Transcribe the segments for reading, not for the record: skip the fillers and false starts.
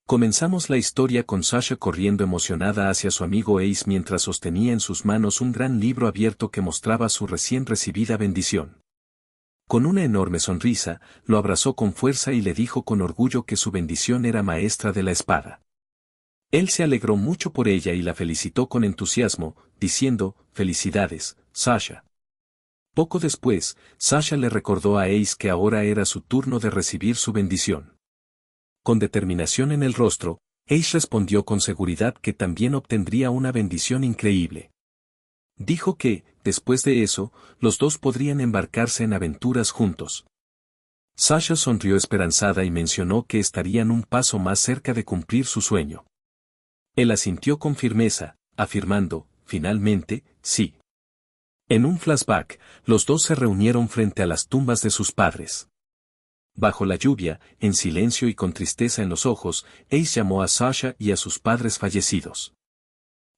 Comenzamos la historia con Sasha corriendo emocionada hacia su amigo Ace mientras sostenía en sus manos un gran libro abierto que mostraba su recién recibida bendición. Con una enorme sonrisa, lo abrazó con fuerza y le dijo con orgullo que su bendición era maestra de la espada. Él se alegró mucho por ella y la felicitó con entusiasmo, diciendo, «Felicidades, Sasha». Poco después, Sasha le recordó a Ace que ahora era su turno de recibir su bendición. Con determinación en el rostro, Ace respondió con seguridad que también obtendría una bendición increíble. Dijo que, después de eso, los dos podrían embarcarse en aventuras juntos. Sasha sonrió esperanzada y mencionó que estarían un paso más cerca de cumplir su sueño. Él asintió con firmeza, afirmando, finalmente, sí. En un flashback, los dos se reunieron frente a las tumbas de sus padres. Bajo la lluvia, en silencio y con tristeza en los ojos, Ace llamó a Sasha y a sus padres fallecidos.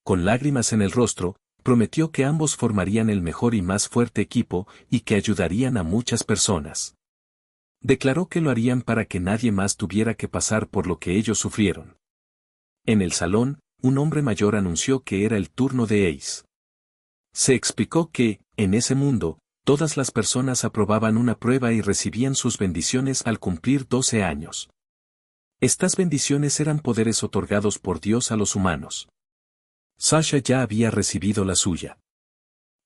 Con lágrimas en el rostro, prometió que ambos formarían el mejor y más fuerte equipo y que ayudarían a muchas personas. Declaró que lo harían para que nadie más tuviera que pasar por lo que ellos sufrieron. En el salón, un hombre mayor anunció que era el turno de Ace. Se explicó que, en ese mundo, todas las personas aprobaban una prueba y recibían sus bendiciones al cumplir 12 años. Estas bendiciones eran poderes otorgados por Dios a los humanos. Sasha ya había recibido la suya.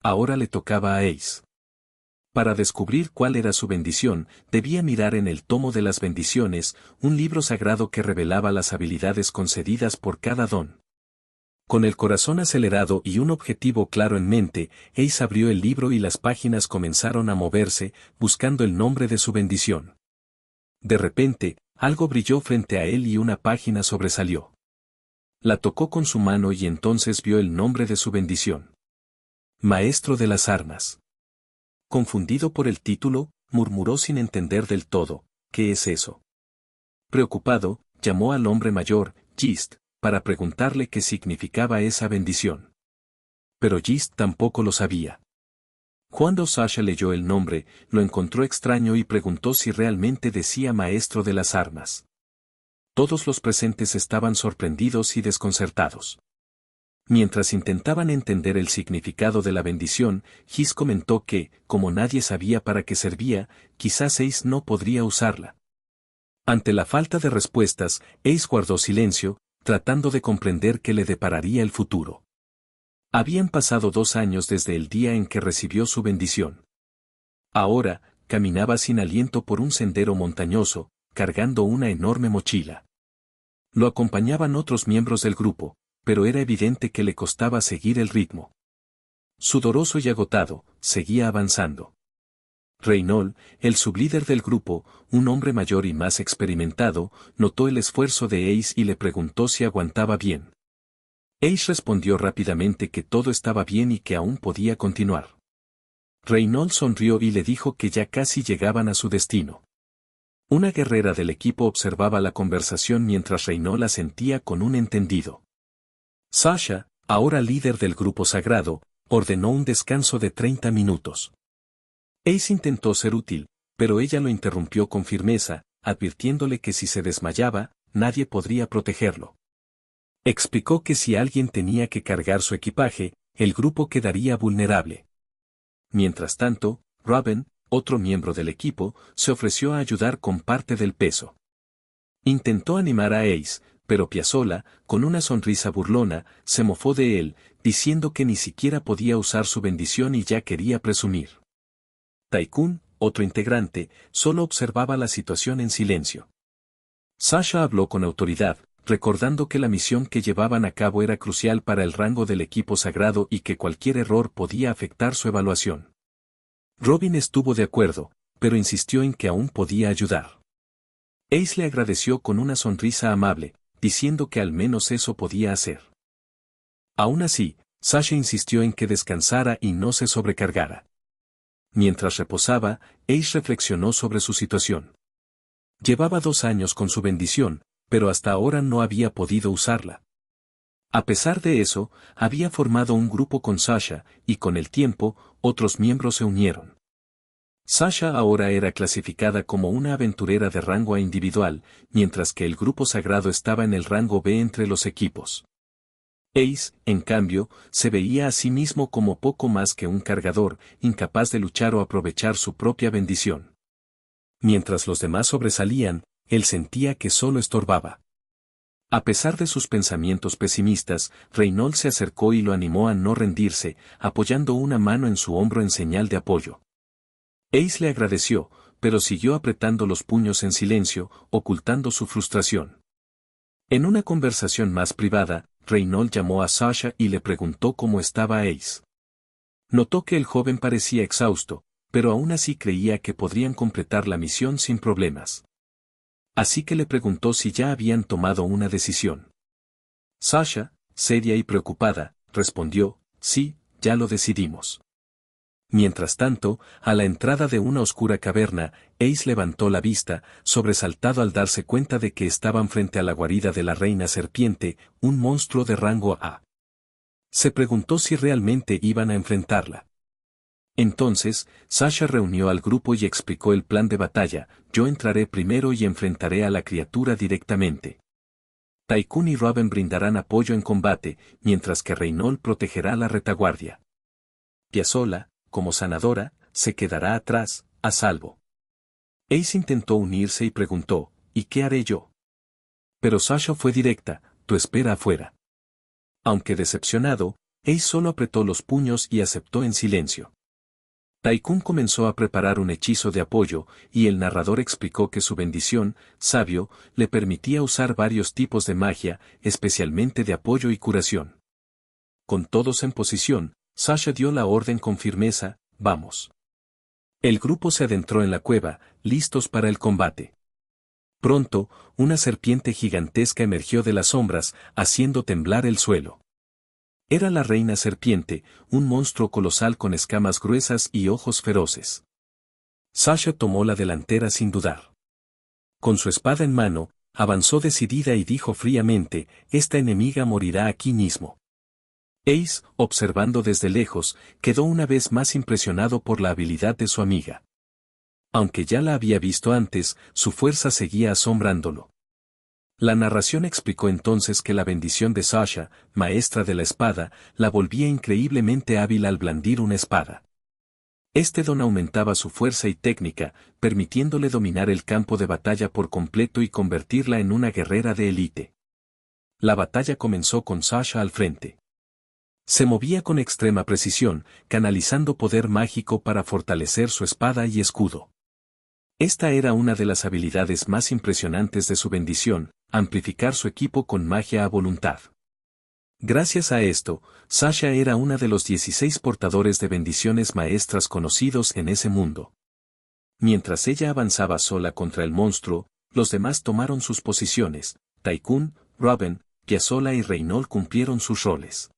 Ahora le tocaba a Ace. Para descubrir cuál era su bendición, debía mirar en el tomo de las bendiciones, un libro sagrado que revelaba las habilidades concedidas por cada don. Con el corazón acelerado y un objetivo claro en mente, Ace abrió el libro y las páginas comenzaron a moverse, buscando el nombre de su bendición. De repente, algo brilló frente a él y una página sobresalió. La tocó con su mano y entonces vio el nombre de su bendición. Maestro de las armas. Confundido por el título, murmuró sin entender del todo, ¿qué es eso? Preocupado, llamó al hombre mayor, Gist, para preguntarle qué significaba esa bendición. Pero Gist tampoco lo sabía. Cuando Sasha leyó el nombre, lo encontró extraño y preguntó si realmente decía Maestro de las armas. Todos los presentes estaban sorprendidos y desconcertados. Mientras intentaban entender el significado de la bendición, Gist comentó que, como nadie sabía para qué servía, quizás Ace no podría usarla. Ante la falta de respuestas, Ace guardó silencio, tratando de comprender qué le depararía el futuro. Habían pasado 2 años desde el día en que recibió su bendición. Ahora, caminaba sin aliento por un sendero montañoso, cargando una enorme mochila. Lo acompañaban otros miembros del grupo, pero era evidente que le costaba seguir el ritmo. Sudoroso y agotado, seguía avanzando. Reynold, el sublíder del grupo, un hombre mayor y más experimentado, notó el esfuerzo de Ace y le preguntó si aguantaba bien. Ace respondió rápidamente que todo estaba bien y que aún podía continuar. Reynold sonrió y le dijo que ya casi llegaban a su destino. Una guerrera del equipo observaba la conversación mientras Reynold asentía con un entendido. Sasha, ahora líder del grupo sagrado, ordenó un descanso de 30 minutos. Ace intentó ser útil, pero ella lo interrumpió con firmeza, advirtiéndole que si se desmayaba, nadie podría protegerlo. Explicó que si alguien tenía que cargar su equipaje, el grupo quedaría vulnerable. Mientras tanto, Raven, otro miembro del equipo, se ofreció a ayudar con parte del peso. Intentó animar a Ace, pero Piazzolla, con una sonrisa burlona, se mofó de él, diciendo que ni siquiera podía usar su bendición y ya quería presumir. Tycoon, otro integrante, solo observaba la situación en silencio. Sasha habló con autoridad, recordando que la misión que llevaban a cabo era crucial para el rango del equipo sagrado y que cualquier error podía afectar su evaluación. Robin estuvo de acuerdo, pero insistió en que aún podía ayudar. Ace le agradeció con una sonrisa amable, diciendo que al menos eso podía hacer. Aún así, Sasha insistió en que descansara y no se sobrecargara. Mientras reposaba, Ace reflexionó sobre su situación. Llevaba 2 años con su bendición, pero hasta ahora no había podido usarla. A pesar de eso, había formado un grupo con Sasha, y con el tiempo, otros miembros se unieron. Sasha ahora era clasificada como una aventurera de rango A individual, mientras que el grupo sagrado estaba en el rango B entre los equipos. Ace, en cambio, se veía a sí mismo como poco más que un cargador, incapaz de luchar o aprovechar su propia bendición. Mientras los demás sobresalían, él sentía que solo estorbaba. A pesar de sus pensamientos pesimistas, Reynolds se acercó y lo animó a no rendirse, apoyando una mano en su hombro en señal de apoyo. Ace le agradeció, pero siguió apretando los puños en silencio, ocultando su frustración. En una conversación más privada, Reynolds llamó a Sasha y le preguntó cómo estaba Ace. Notó que el joven parecía exhausto, pero aún así creía que podrían completar la misión sin problemas. Así que le preguntó si ya habían tomado una decisión. Sasha, seria y preocupada, respondió, sí, ya lo decidimos. Mientras tanto, a la entrada de una oscura caverna, Ace levantó la vista, sobresaltado al darse cuenta de que estaban frente a la guarida de la reina serpiente, un monstruo de rango A. Se preguntó si realmente iban a enfrentarla. Entonces, Sasha reunió al grupo y explicó el plan de batalla: yo entraré primero y enfrentaré a la criatura directamente. Tycoon y Raven brindarán apoyo en combate, mientras que Reynolds protegerá la retaguardia. Piazzolla, como sanadora, se quedará atrás, a salvo. Ace intentó unirse y preguntó, ¿y qué haré yo? Pero Sasha fue directa, tú espera afuera. Aunque decepcionado, Ace solo apretó los puños y aceptó en silencio. Tycoon comenzó a preparar un hechizo de apoyo, y el narrador explicó que su bendición, sabio, le permitía usar varios tipos de magia, especialmente de apoyo y curación. Con todos en posición, Sasha dio la orden con firmeza, vamos. El grupo se adentró en la cueva, listos para el combate. Pronto, una serpiente gigantesca emergió de las sombras, haciendo temblar el suelo. Era la reina serpiente, un monstruo colosal con escamas gruesas y ojos feroces. Sasha tomó la delantera sin dudar. Con su espada en mano, avanzó decidida y dijo fríamente, esta enemiga morirá aquí mismo. Ace, observando desde lejos, quedó una vez más impresionado por la habilidad de su amiga. Aunque ya la había visto antes, su fuerza seguía asombrándolo. La narración explicó entonces que la bendición de Sasha, maestra de la espada, la volvía increíblemente hábil al blandir una espada. Este don aumentaba su fuerza y técnica, permitiéndole dominar el campo de batalla por completo y convertirla en una guerrera de élite. La batalla comenzó con Sasha al frente. Se movía con extrema precisión, canalizando poder mágico para fortalecer su espada y escudo. Esta era una de las habilidades más impresionantes de su bendición, amplificar su equipo con magia a voluntad. Gracias a esto, Sasha era una de los 16 portadores de bendiciones maestras conocidos en ese mundo. Mientras ella avanzaba sola contra el monstruo, los demás tomaron sus posiciones. Tycoon, Raven, Piazzolla y Reynolds cumplieron sus roles.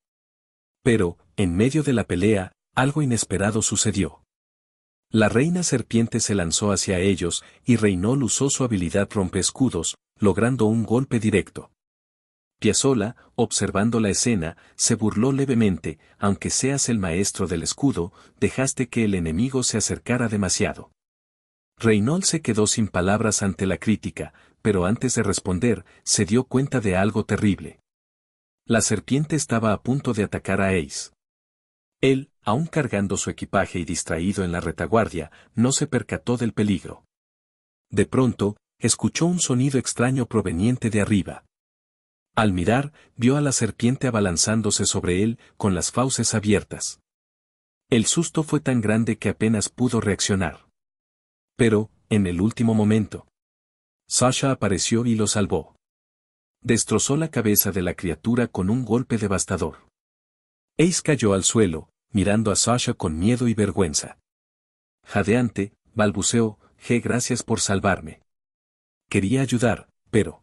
Pero, en medio de la pelea, algo inesperado sucedió. La reina serpiente se lanzó hacia ellos, y Reynolds usó su habilidad rompeescudos, logrando un golpe directo. Piazzolla, observando la escena, se burló levemente, aunque seas el maestro del escudo, dejaste que el enemigo se acercara demasiado. Reynolds se quedó sin palabras ante la crítica, pero antes de responder, se dio cuenta de algo terrible. La serpiente estaba a punto de atacar a Ace. Él, aún cargando su equipaje y distraído en la retaguardia, no se percató del peligro. De pronto, escuchó un sonido extraño proveniente de arriba. Al mirar, vio a la serpiente abalanzándose sobre él, con las fauces abiertas. El susto fue tan grande que apenas pudo reaccionar. Pero, en el último momento, Sasha apareció y lo salvó. Destrozó la cabeza de la criatura con un golpe devastador. Ace cayó al suelo, mirando a Sasha con miedo y vergüenza. Jadeante, balbuceó, gracias por salvarme. Quería ayudar, pero...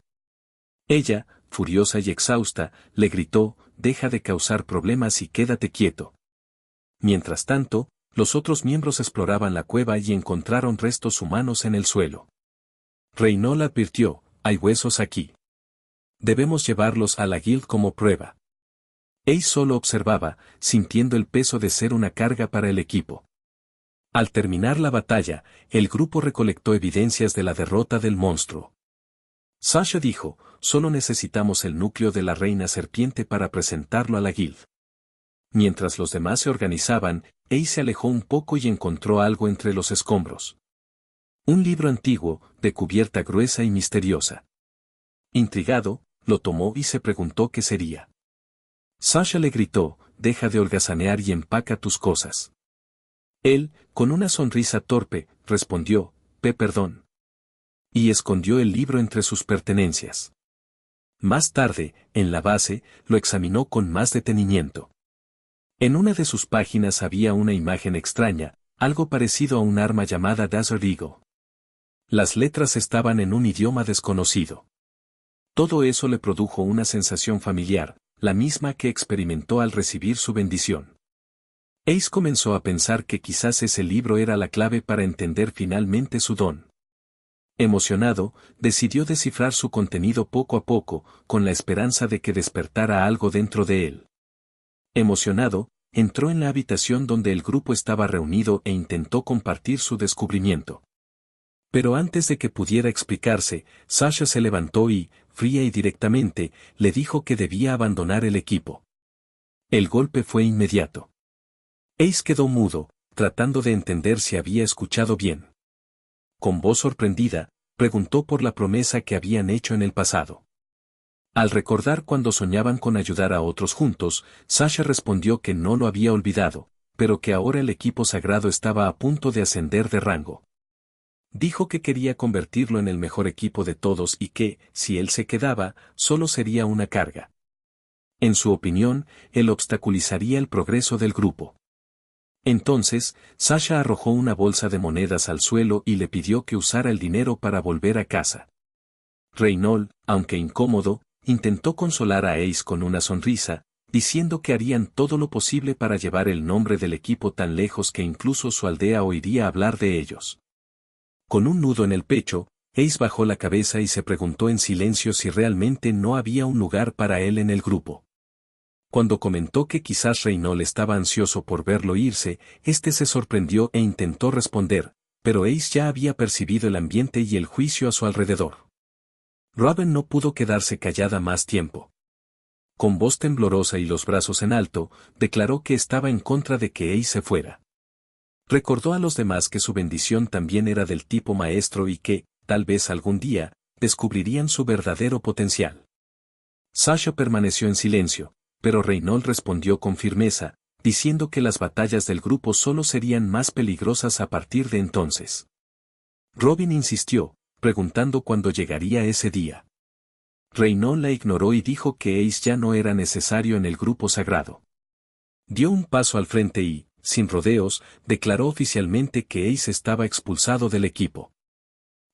Ella, furiosa y exhausta, le gritó, deja de causar problemas y quédate quieto. Mientras tanto, los otros miembros exploraban la cueva y encontraron restos humanos en el suelo. Reynolds advirtió, hay huesos aquí. Debemos llevarlos a la guild como prueba. Ace solo observaba, sintiendo el peso de ser una carga para el equipo. Al terminar la batalla, el grupo recolectó evidencias de la derrota del monstruo. Sasha dijo, solo necesitamos el núcleo de la reina serpiente para presentarlo a la guild. Mientras los demás se organizaban, Ace se alejó un poco y encontró algo entre los escombros. Un libro antiguo, de cubierta gruesa y misteriosa. Intrigado, lo tomó y se preguntó qué sería. Sasha le gritó, deja de holgazanear y empaca tus cosas. Él, con una sonrisa torpe, respondió, perdón. Y escondió el libro entre sus pertenencias. Más tarde, en la base, lo examinó con más detenimiento. En una de sus páginas había una imagen extraña, algo parecido a un arma llamada Desert Eagle. Las letras estaban en un idioma desconocido. Todo eso le produjo una sensación familiar, la misma que experimentó al recibir su bendición. Ace comenzó a pensar que quizás ese libro era la clave para entender finalmente su don. Emocionado, decidió descifrar su contenido poco a poco, con la esperanza de que despertara algo dentro de él. Emocionado, entró en la habitación donde el grupo estaba reunido e intentó compartir su descubrimiento. Pero antes de que pudiera explicarse, Sasha se levantó y, fría y directamente, le dijo que debía abandonar el equipo. El golpe fue inmediato. Ace quedó mudo, tratando de entender si había escuchado bien. Con voz sorprendida, preguntó por la promesa que habían hecho en el pasado. Al recordar cuando soñaban con ayudar a otros juntos, Sasha respondió que no lo había olvidado, pero que ahora el equipo sagrado estaba a punto de ascender de rango. Dijo que quería convertirlo en el mejor equipo de todos y que, si él se quedaba, solo sería una carga. En su opinión, él obstaculizaría el progreso del grupo. Entonces, Sasha arrojó una bolsa de monedas al suelo y le pidió que usara el dinero para volver a casa. Reynold, aunque incómodo, intentó consolar a Ace con una sonrisa, diciendo que harían todo lo posible para llevar el nombre del equipo tan lejos que incluso su aldea oiría hablar de ellos. Con un nudo en el pecho, Ace bajó la cabeza y se preguntó en silencio si realmente no había un lugar para él en el grupo. Cuando comentó que quizás Reynold estaba ansioso por verlo irse, este se sorprendió e intentó responder, pero Ace ya había percibido el ambiente y el juicio a su alrededor. Raven no pudo quedarse callada más tiempo. Con voz temblorosa y los brazos en alto, declaró que estaba en contra de que Ace se fuera. Recordó a los demás que su bendición también era del tipo maestro y que, tal vez algún día, descubrirían su verdadero potencial. Sasha permaneció en silencio, pero Reynold respondió con firmeza, diciendo que las batallas del grupo solo serían más peligrosas a partir de entonces. Robin insistió, preguntando cuándo llegaría ese día. Reynold la ignoró y dijo que Ace ya no era necesario en el grupo sagrado. Dio un paso al frente y, sin rodeos, declaró oficialmente que Ace estaba expulsado del equipo.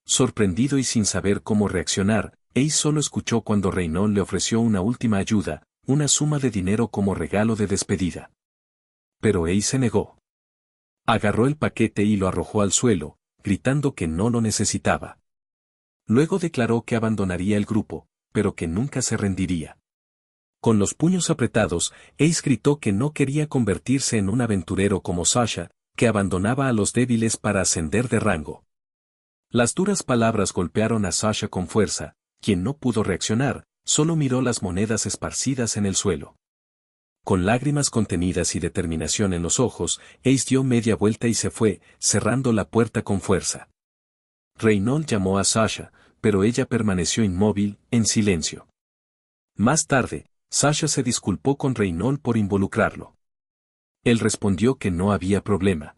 Sorprendido y sin saber cómo reaccionar, Ace solo escuchó cuando Reynold le ofreció una última ayuda, una suma de dinero como regalo de despedida. Pero Ace se negó. Agarró el paquete y lo arrojó al suelo, gritando que no lo necesitaba. Luego declaró que abandonaría el grupo, pero que nunca se rendiría. Con los puños apretados, Ace gritó que no quería convertirse en un aventurero como Sasha, que abandonaba a los débiles para ascender de rango. Las duras palabras golpearon a Sasha con fuerza, quien no pudo reaccionar, solo miró las monedas esparcidas en el suelo. Con lágrimas contenidas y determinación en los ojos, Ace dio media vuelta y se fue, cerrando la puerta con fuerza. Reynold llamó a Sasha, pero ella permaneció inmóvil, en silencio. Más tarde, Sasha se disculpó con Reynold por involucrarlo. Él respondió que no había problema.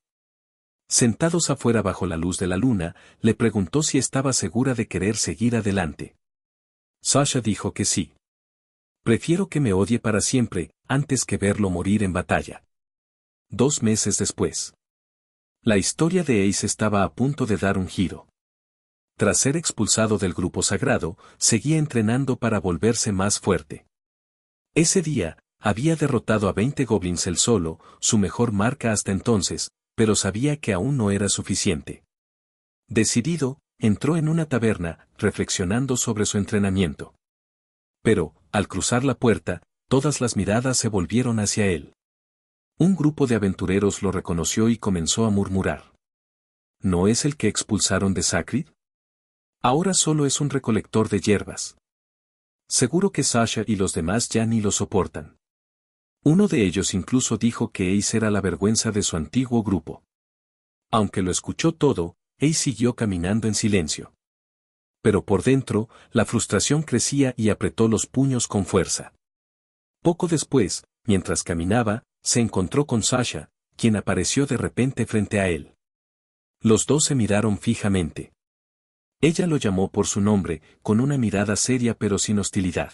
Sentados afuera bajo la luz de la luna, le preguntó si estaba segura de querer seguir adelante. Sasha dijo que sí. Prefiero que me odie para siempre, antes que verlo morir en batalla. 2 meses después. La historia de Ace estaba a punto de dar un giro. Tras ser expulsado del grupo sagrado, seguía entrenando para volverse más fuerte. Ese día, había derrotado a 20 goblins él solo, su mejor marca hasta entonces, pero sabía que aún no era suficiente. Decidido, entró en una taberna, reflexionando sobre su entrenamiento. Pero, al cruzar la puerta, todas las miradas se volvieron hacia él. Un grupo de aventureros lo reconoció y comenzó a murmurar. ¿No es el que expulsaron de Sacred? Ahora solo es un recolector de hierbas. Seguro que Sasha y los demás ya ni lo soportan. Uno de ellos incluso dijo que Ace era la vergüenza de su antiguo grupo. Aunque lo escuchó todo, Ace siguió caminando en silencio. Pero por dentro, la frustración crecía y apretó los puños con fuerza. Poco después, mientras caminaba, se encontró con Sasha, quien apareció de repente frente a él. Los dos se miraron fijamente. Ella lo llamó por su nombre, con una mirada seria pero sin hostilidad.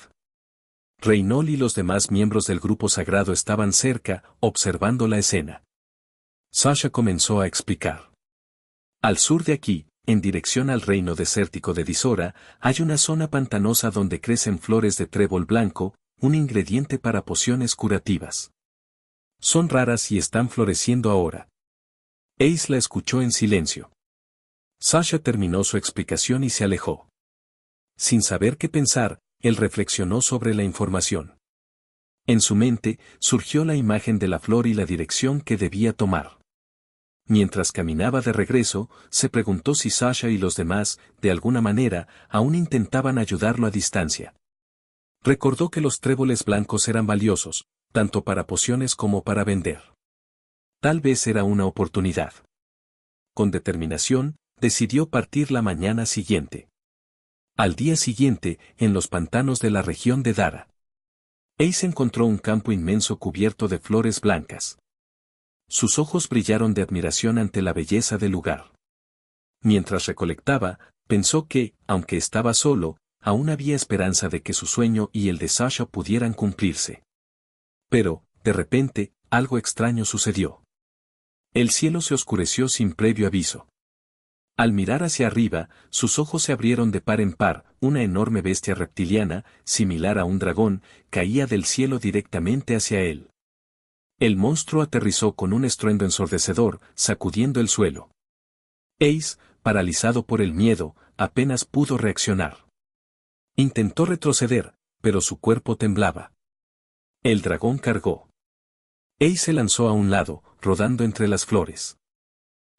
Reynolds y los demás miembros del grupo sagrado estaban cerca, observando la escena. Sasha comenzó a explicar. Al sur de aquí, en dirección al reino desértico de Disora, hay una zona pantanosa donde crecen flores de trébol blanco, un ingrediente para pociones curativas. Son raras y están floreciendo ahora. Ace la escuchó en silencio. Sasha terminó su explicación y se alejó. Sin saber qué pensar, él reflexionó sobre la información. En su mente, surgió la imagen de la flor y la dirección que debía tomar. Mientras caminaba de regreso, se preguntó si Sasha y los demás, de alguna manera, aún intentaban ayudarlo a distancia. Recordó que los tréboles blancos eran valiosos, tanto para pociones como para vender. Tal vez era una oportunidad. Con determinación, decidió partir la mañana siguiente. Al día siguiente, en los pantanos de la región de Dara, Ace encontró un campo inmenso cubierto de flores blancas. Sus ojos brillaron de admiración ante la belleza del lugar. Mientras recolectaba, pensó que, aunque estaba solo, aún había esperanza de que su sueño y el de Sasha pudieran cumplirse. Pero, de repente, algo extraño sucedió. El cielo se oscureció sin previo aviso. Al mirar hacia arriba, sus ojos se abrieron de par en par, una enorme bestia reptiliana, similar a un dragón, caía del cielo directamente hacia él. El monstruo aterrizó con un estruendo ensordecedor, sacudiendo el suelo. Ace, paralizado por el miedo, apenas pudo reaccionar. Intentó retroceder, pero su cuerpo temblaba. El dragón cargó. Ace se lanzó a un lado, rodando entre las flores.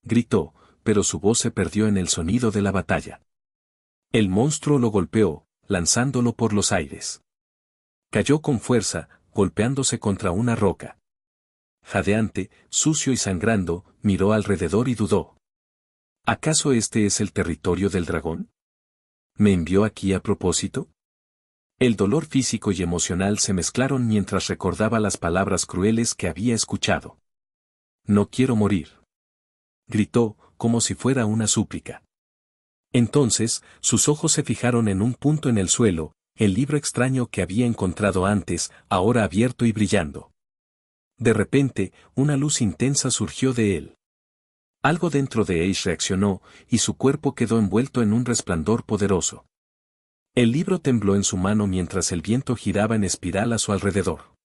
Gritó, pero su voz se perdió en el sonido de la batalla. El monstruo lo golpeó, lanzándolo por los aires. Cayó con fuerza, golpeándose contra una roca. Jadeante, sucio y sangrando, miró alrededor y dudó. ¿Acaso este es el territorio del dragón? ¿Me envió aquí a propósito? El dolor físico y emocional se mezclaron mientras recordaba las palabras crueles que había escuchado. No quiero morir. Gritó, como si fuera una súplica. Entonces, sus ojos se fijaron en un punto en el suelo, el libro extraño que había encontrado antes, ahora abierto y brillando. De repente, una luz intensa surgió de él. Algo dentro de Ace reaccionó, y su cuerpo quedó envuelto en un resplandor poderoso. El libro tembló en su mano mientras el viento giraba en espiral a su alrededor.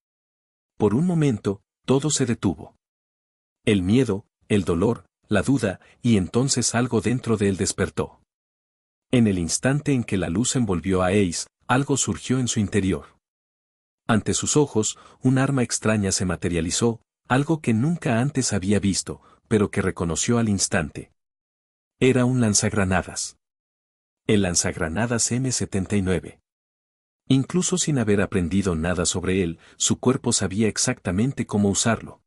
Por un momento, todo se detuvo. El miedo, el dolor, la duda, y entonces algo dentro de él despertó. En el instante en que la luz envolvió a Ace, algo surgió en su interior. Ante sus ojos, un arma extraña se materializó, algo que nunca antes había visto, pero que reconoció al instante. Era un lanzagranadas. El lanzagranadas M79. Incluso sin haber aprendido nada sobre él, su cuerpo sabía exactamente cómo usarlo.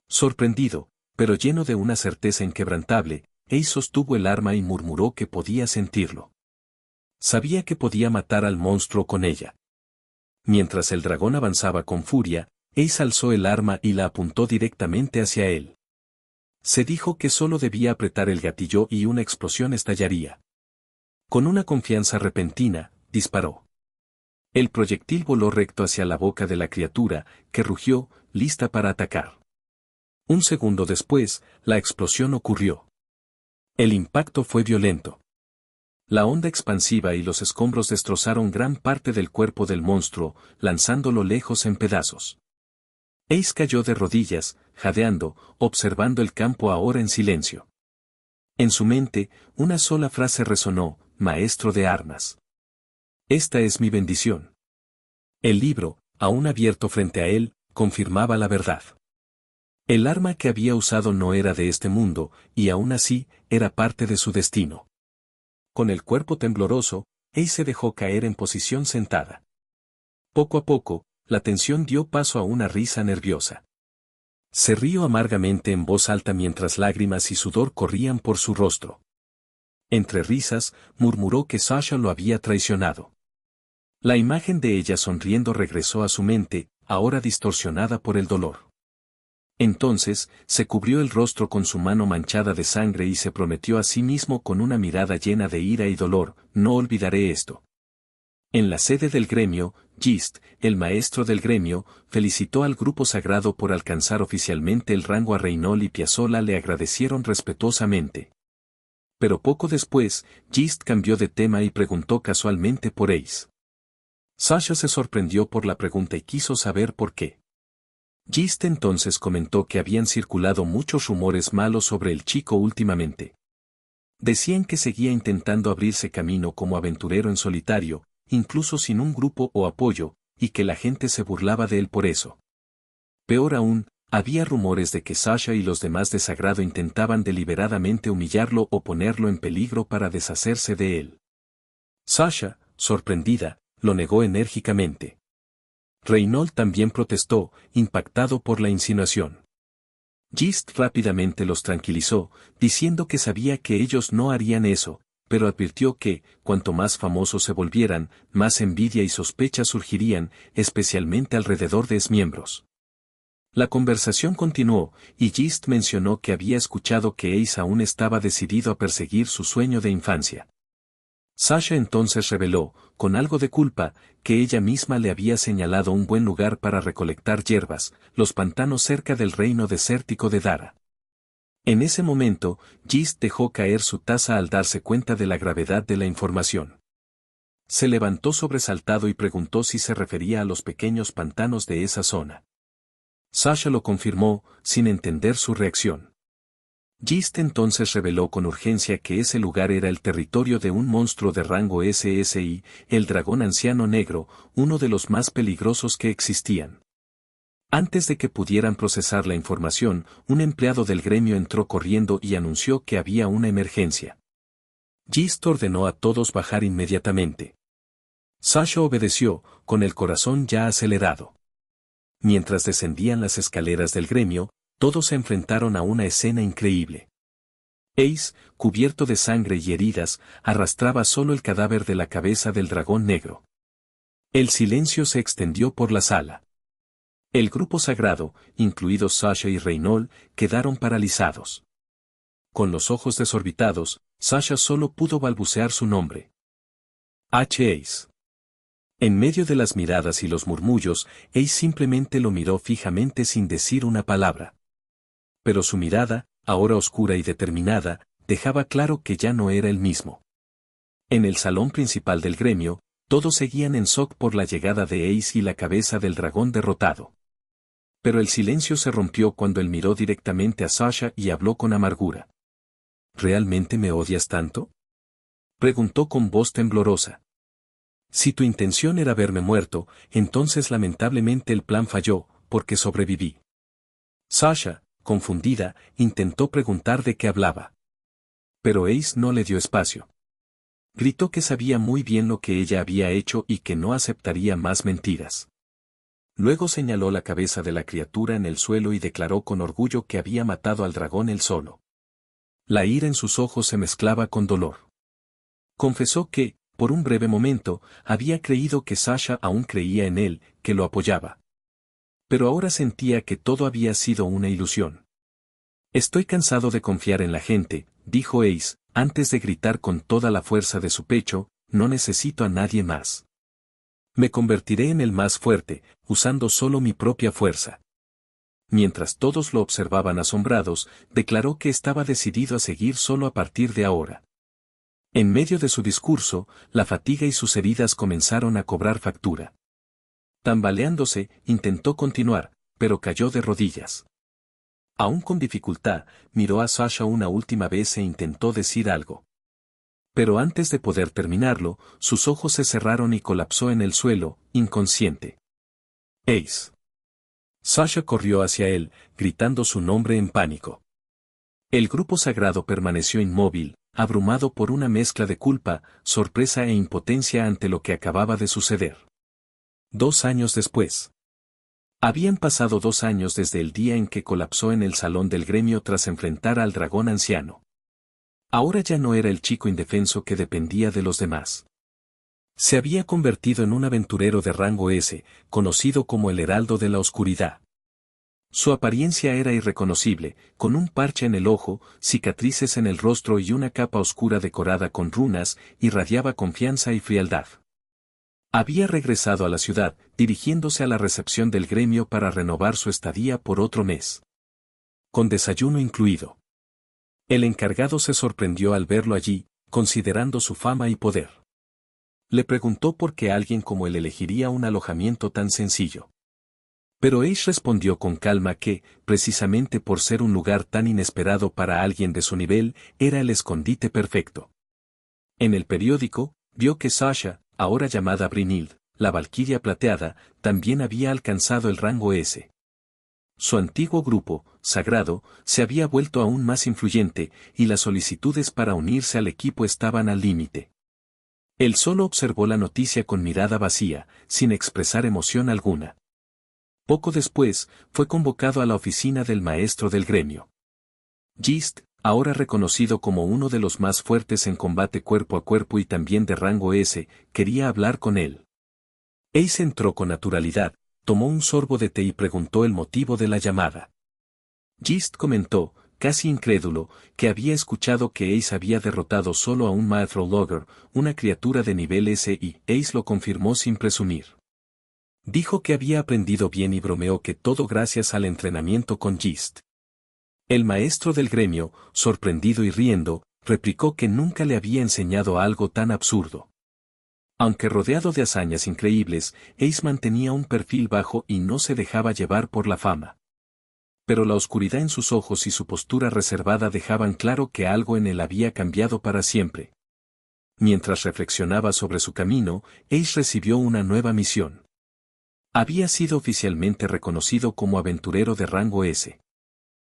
Sorprendido, pero lleno de una certeza inquebrantable, Ace sostuvo el arma y murmuró que podía sentirlo. Sabía que podía matar al monstruo con ella. Mientras el dragón avanzaba con furia, Ace alzó el arma y la apuntó directamente hacia él. Se dijo que solo debía apretar el gatillo y una explosión estallaría. Con una confianza repentina, disparó. El proyectil voló recto hacia la boca de la criatura, que rugió, lista para atacar. Un segundo después, la explosión ocurrió. El impacto fue violento. La onda expansiva y los escombros destrozaron gran parte del cuerpo del monstruo, lanzándolo lejos en pedazos. Ace cayó de rodillas, jadeando, observando el campo ahora en silencio. En su mente, una sola frase resonó: maestro de armas. Esta es mi bendición. El libro, aún abierto frente a él, confirmaba la verdad. El arma que había usado no era de este mundo, y aún así, era parte de su destino. Con el cuerpo tembloroso, Ace se dejó caer en posición sentada. Poco a poco, la tensión dio paso a una risa nerviosa. Se rió amargamente en voz alta mientras lágrimas y sudor corrían por su rostro. Entre risas, murmuró que Sasha lo había traicionado. La imagen de ella sonriendo regresó a su mente, ahora distorsionada por el dolor. Entonces, se cubrió el rostro con su mano manchada de sangre y se prometió a sí mismo con una mirada llena de ira y dolor: no olvidaré esto. En la sede del gremio, Gist, el maestro del gremio, felicitó al grupo sagrado por alcanzar oficialmente el rango. A Reynolds y Piazzolla le agradecieron respetuosamente. Pero poco después, Gist cambió de tema y preguntó casualmente por Ace. Sasha se sorprendió por la pregunta y quiso saber por qué. Gist entonces comentó que habían circulado muchos rumores malos sobre el chico últimamente. Decían que seguía intentando abrirse camino como aventurero en solitario, incluso sin un grupo o apoyo, y que la gente se burlaba de él por eso. Peor aún, había rumores de que Sasha y los demás de Sagrado intentaban deliberadamente humillarlo o ponerlo en peligro para deshacerse de él. Sasha, sorprendida, lo negó enérgicamente. Reynolds también protestó, impactado por la insinuación. Gist rápidamente los tranquilizó, diciendo que sabía que ellos no harían eso, pero advirtió que, cuanto más famosos se volvieran, más envidia y sospecha surgirían, especialmente alrededor de exmiembros. La conversación continuó, y Gist mencionó que había escuchado que Ace aún estaba decidido a perseguir su sueño de infancia. Sasha entonces reveló, con algo de culpa, que ella misma le había señalado un buen lugar para recolectar hierbas: los pantanos cerca del reino desértico de Dara. En ese momento, Gist dejó caer su taza al darse cuenta de la gravedad de la información. Se levantó sobresaltado y preguntó si se refería a los pequeños pantanos de esa zona. Sasha lo confirmó, sin entender su reacción. Gist entonces reveló con urgencia que ese lugar era el territorio de un monstruo de rango SSI, el dragón anciano negro, uno de los más peligrosos que existían. Antes de que pudieran procesar la información, un empleado del gremio entró corriendo y anunció que había una emergencia. Gist ordenó a todos bajar inmediatamente. Sasha obedeció, con el corazón ya acelerado. Mientras descendían las escaleras del gremio, todos se enfrentaron a una escena increíble. Ace, cubierto de sangre y heridas, arrastraba solo el cadáver de la cabeza del dragón negro. El silencio se extendió por la sala. El grupo sagrado, incluidos Sasha y Reynolds, quedaron paralizados. Con los ojos desorbitados, Sasha solo pudo balbucear su nombre. Ace. En medio de las miradas y los murmullos, Ace simplemente lo miró fijamente sin decir una palabra. Pero su mirada, ahora oscura y determinada, dejaba claro que ya no era el mismo. En el salón principal del gremio, todos seguían en shock por la llegada de Ace y la cabeza del dragón derrotado. Pero el silencio se rompió cuando él miró directamente a Sasha y habló con amargura. ¿Realmente me odias tanto?, preguntó con voz temblorosa. Si tu intención era verme muerto, entonces lamentablemente el plan falló, porque sobreviví. Sasha, confundida, intentó preguntar de qué hablaba. Pero Ace no le dio espacio. Gritó que sabía muy bien lo que ella había hecho y que no aceptaría más mentiras. Luego señaló la cabeza de la criatura en el suelo y declaró con orgullo que había matado al dragón él solo. La ira en sus ojos se mezclaba con dolor. Confesó que, por un breve momento, había creído que Sasha aún creía en él, que lo apoyaba. Pero ahora sentía que todo había sido una ilusión. Estoy cansado de confiar en la gente, dijo Ace, antes de gritar con toda la fuerza de su pecho: no necesito a nadie más. Me convertiré en el más fuerte, usando solo mi propia fuerza. Mientras todos lo observaban asombrados, declaró que estaba decidido a seguir solo a partir de ahora. En medio de su discurso, la fatiga y sus heridas comenzaron a cobrar factura. Tambaleándose, intentó continuar, pero cayó de rodillas. Aún con dificultad, miró a Sasha una última vez e intentó decir algo. Pero antes de poder terminarlo, sus ojos se cerraron y colapsó en el suelo, inconsciente. Ace. Sasha corrió hacia él, gritando su nombre en pánico. El grupo sagrado permaneció inmóvil, abrumado por una mezcla de culpa, sorpresa e impotencia ante lo que acababa de suceder. 2 años después. Habían pasado 2 años desde el día en que colapsó en el salón del gremio tras enfrentar al dragón anciano. Ahora ya no era el chico indefenso que dependía de los demás. Se había convertido en un aventurero de rango S, conocido como el Heraldo de la Oscuridad. Su apariencia era irreconocible, con un parche en el ojo, cicatrices en el rostro y una capa oscura decorada con runas, irradiaba confianza y frialdad. Había regresado a la ciudad, dirigiéndose a la recepción del gremio para renovar su estadía por otro mes. Con desayuno incluido. El encargado se sorprendió al verlo allí, considerando su fama y poder. Le preguntó por qué alguien como él elegiría un alojamiento tan sencillo. Pero Ace respondió con calma que, precisamente por ser un lugar tan inesperado para alguien de su nivel, era el escondite perfecto. En el periódico, vio que Sasha, ahora llamada Brynhild, la Valquiria Plateada, también había alcanzado el rango S. Su antiguo grupo, sagrado, se había vuelto aún más influyente, y las solicitudes para unirse al equipo estaban al límite. Él solo observó la noticia con mirada vacía, sin expresar emoción alguna. Poco después, fue convocado a la oficina del maestro del gremio. Gist, ahora reconocido como uno de los más fuertes en combate cuerpo a cuerpo y también de rango S, quería hablar con él. Ace entró con naturalidad, tomó un sorbo de té y preguntó el motivo de la llamada. Gist comentó, casi incrédulo, que había escuchado que Ace había derrotado solo a un Maethrologger, una criatura de nivel S, y Ace lo confirmó sin presumir. Dijo que había aprendido bien y bromeó que todo gracias al entrenamiento con Gist. El maestro del gremio, sorprendido y riendo, replicó que nunca le había enseñado algo tan absurdo. Aunque rodeado de hazañas increíbles, Ace mantenía un perfil bajo y no se dejaba llevar por la fama. Pero la oscuridad en sus ojos y su postura reservada dejaban claro que algo en él había cambiado para siempre. Mientras reflexionaba sobre su camino, Ace recibió una nueva misión. Había sido oficialmente reconocido como aventurero de rango S.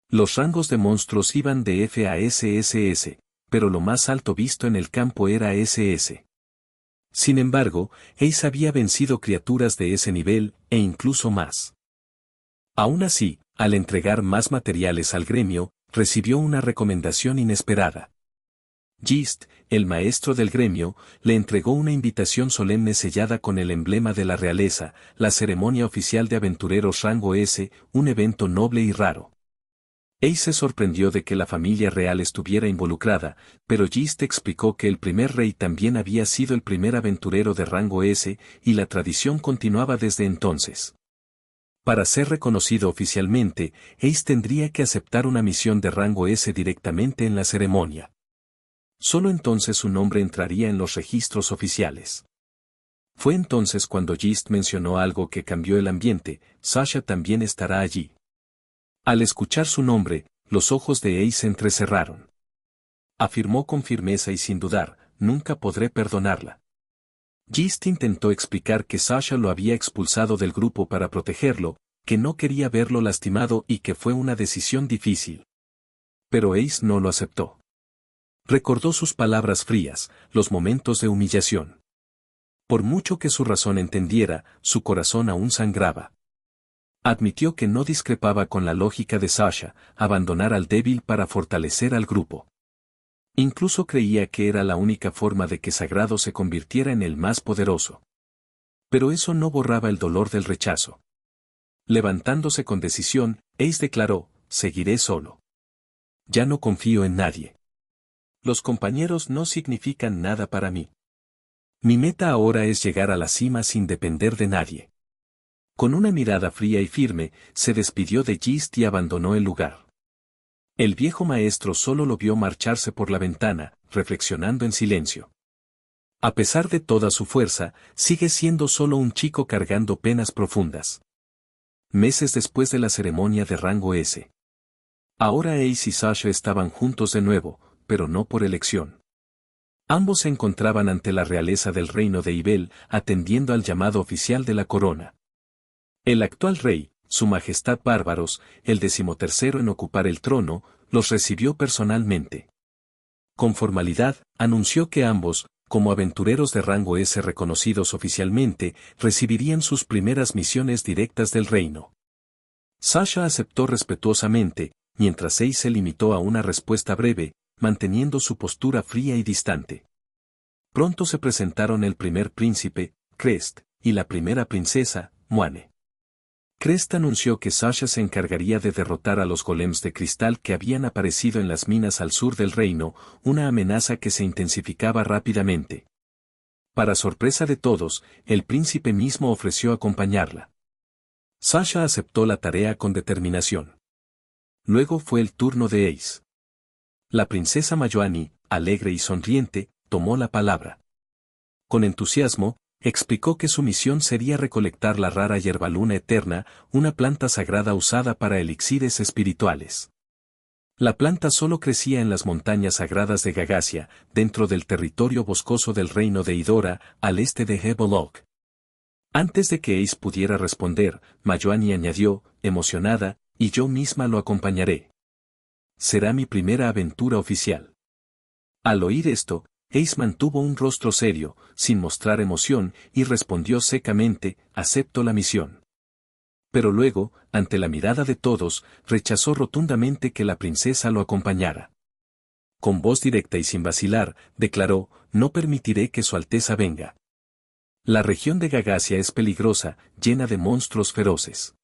Los rangos de monstruos iban de F a SSS, pero lo más alto visto en el campo era SS. Sin embargo, Ace había vencido criaturas de ese nivel, e incluso más. Aún así, al entregar más materiales al gremio, recibió una recomendación inesperada. Gist, el maestro del gremio, le entregó una invitación solemne sellada con el emblema de la realeza, la ceremonia oficial de aventureros rango S, un evento noble y raro. Ace se sorprendió de que la familia real estuviera involucrada, pero Gist explicó que el primer rey también había sido el primer aventurero de rango S, y la tradición continuaba desde entonces. Para ser reconocido oficialmente, Ace tendría que aceptar una misión de rango S directamente en la ceremonia. Solo entonces su nombre entraría en los registros oficiales. Fue entonces cuando Gist mencionó algo que cambió el ambiente: Sasha también estará allí. Al escuchar su nombre, los ojos de Ace se entrecerraron. Afirmó con firmeza y sin dudar, nunca podré perdonarla. Gist intentó explicar que Sasha lo había expulsado del grupo para protegerlo, que no quería verlo lastimado y que fue una decisión difícil. Pero Ace no lo aceptó. Recordó sus palabras frías, los momentos de humillación. Por mucho que su razón entendiera, su corazón aún sangraba. Admitió que no discrepaba con la lógica de Sasha, abandonar al débil para fortalecer al grupo. Incluso creía que era la única forma de que Sagrado se convirtiera en el más poderoso. Pero eso no borraba el dolor del rechazo. Levantándose con decisión, Ace declaró: seguiré solo. Ya no confío en nadie. Los compañeros no significan nada para mí. Mi meta ahora es llegar a la cima sin depender de nadie. Con una mirada fría y firme, se despidió de Gist y abandonó el lugar. El viejo maestro solo lo vio marcharse por la ventana, reflexionando en silencio. A pesar de toda su fuerza, sigue siendo solo un chico cargando penas profundas. Meses después de la ceremonia de rango S. Ahora Ace y Sasha estaban juntos de nuevo, pero no por elección. Ambos se encontraban ante la realeza del reino de Ibel, atendiendo al llamado oficial de la corona. El actual rey, Su Majestad Bárbaros, el 13º en ocupar el trono, los recibió personalmente. Con formalidad, anunció que ambos, como aventureros de rango S reconocidos oficialmente, recibirían sus primeras misiones directas del reino. Sasha aceptó respetuosamente, mientras Ace se limitó a una respuesta breve, manteniendo su postura fría y distante. Pronto se presentaron el primer príncipe, Crest, y la primera princesa, Moane. Crest anunció que Sasha se encargaría de derrotar a los golems de cristal que habían aparecido en las minas al sur del reino, una amenaza que se intensificaba rápidamente. Para sorpresa de todos, el príncipe mismo ofreció acompañarla. Sasha aceptó la tarea con determinación. Luego fue el turno de Ace. La princesa Mayoani, alegre y sonriente, tomó la palabra. Con entusiasmo, explicó que su misión sería recolectar la rara hierbaluna eterna, una planta sagrada usada para elixires espirituales. La planta solo crecía en las montañas sagradas de Gagasia, dentro del territorio boscoso del reino de Idora, al este de Hebolog. Antes de que Ace pudiera responder, Mayoani añadió, emocionada, y yo misma lo acompañaré. Será mi primera aventura oficial. Al oír esto, Ace mantuvo un rostro serio, sin mostrar emoción, y respondió secamente, acepto la misión. Pero luego, ante la mirada de todos, rechazó rotundamente que la princesa lo acompañara. Con voz directa y sin vacilar, declaró, no permitiré que su Alteza venga. La región de Gagasia es peligrosa, llena de monstruos feroces.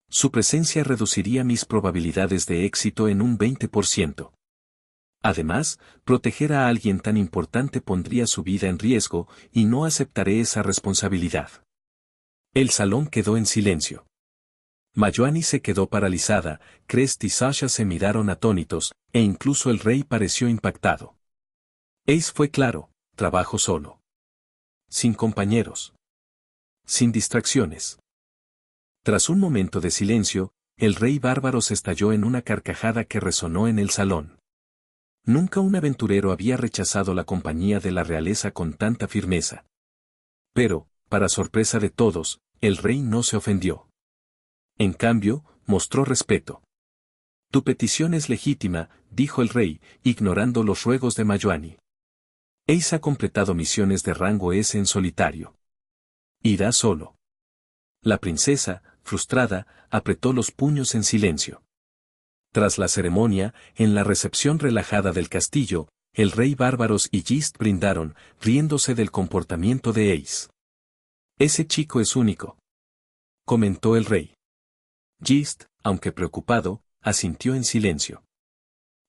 Su presencia reduciría mis probabilidades de éxito en un 20%. Además, proteger a alguien tan importante pondría su vida en riesgo, y no aceptaré esa responsabilidad. El salón quedó en silencio. Mayoani se quedó paralizada, Crest y Sasha se miraron atónitos, e incluso el rey pareció impactado. Ace fue claro, trabajo solo. Sin compañeros. Sin distracciones. Tras un momento de silencio, el rey bárbaro se estalló en una carcajada que resonó en el salón. Nunca un aventurero había rechazado la compañía de la realeza con tanta firmeza. Pero, para sorpresa de todos, el rey no se ofendió. En cambio, mostró respeto. Tu petición es legítima, dijo el rey, ignorando los ruegos de Mayoani. Ace ha completado misiones de rango S en solitario. Irá solo. La princesa, frustrada, apretó los puños en silencio. Tras la ceremonia, en la recepción relajada del castillo, el rey Bárbaros y Gist brindaron, riéndose del comportamiento de Ace. Ese chico es único, comentó el rey. Gist, aunque preocupado, asintió en silencio.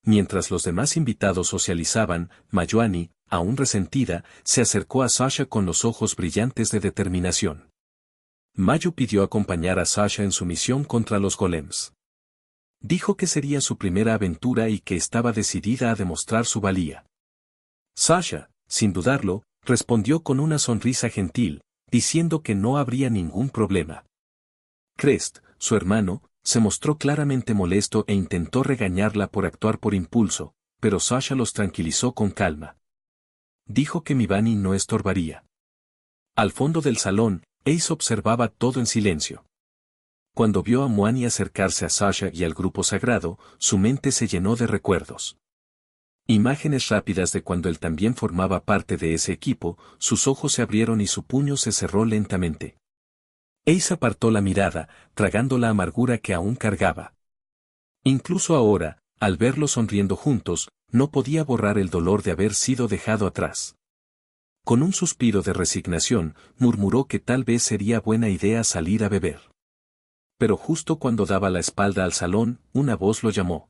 Mientras los demás invitados socializaban, Mayoani, aún resentida, se acercó a Sasha con los ojos brillantes de determinación. Mayu pidió acompañar a Sasha en su misión contra los golems. Dijo que sería su primera aventura y que estaba decidida a demostrar su valía. Sasha, sin dudarlo, respondió con una sonrisa gentil, diciendo que no habría ningún problema. Crest, su hermano, se mostró claramente molesto e intentó regañarla por actuar por impulso, pero Sasha los tranquilizó con calma. Dijo que Mivani no estorbaría. Al fondo del salón, Ace observaba todo en silencio. Cuando vio a Moani acercarse a Sasha y al grupo sagrado, su mente se llenó de recuerdos. Imágenes rápidas de cuando él también formaba parte de ese equipo, sus ojos se abrieron y su puño se cerró lentamente. Ace apartó la mirada, tragando la amargura que aún cargaba. Incluso ahora, al verlos sonriendo juntos, no podía borrar el dolor de haber sido dejado atrás. Con un suspiro de resignación, murmuró que tal vez sería buena idea salir a beber. Pero justo cuando daba la espalda al salón, una voz lo llamó.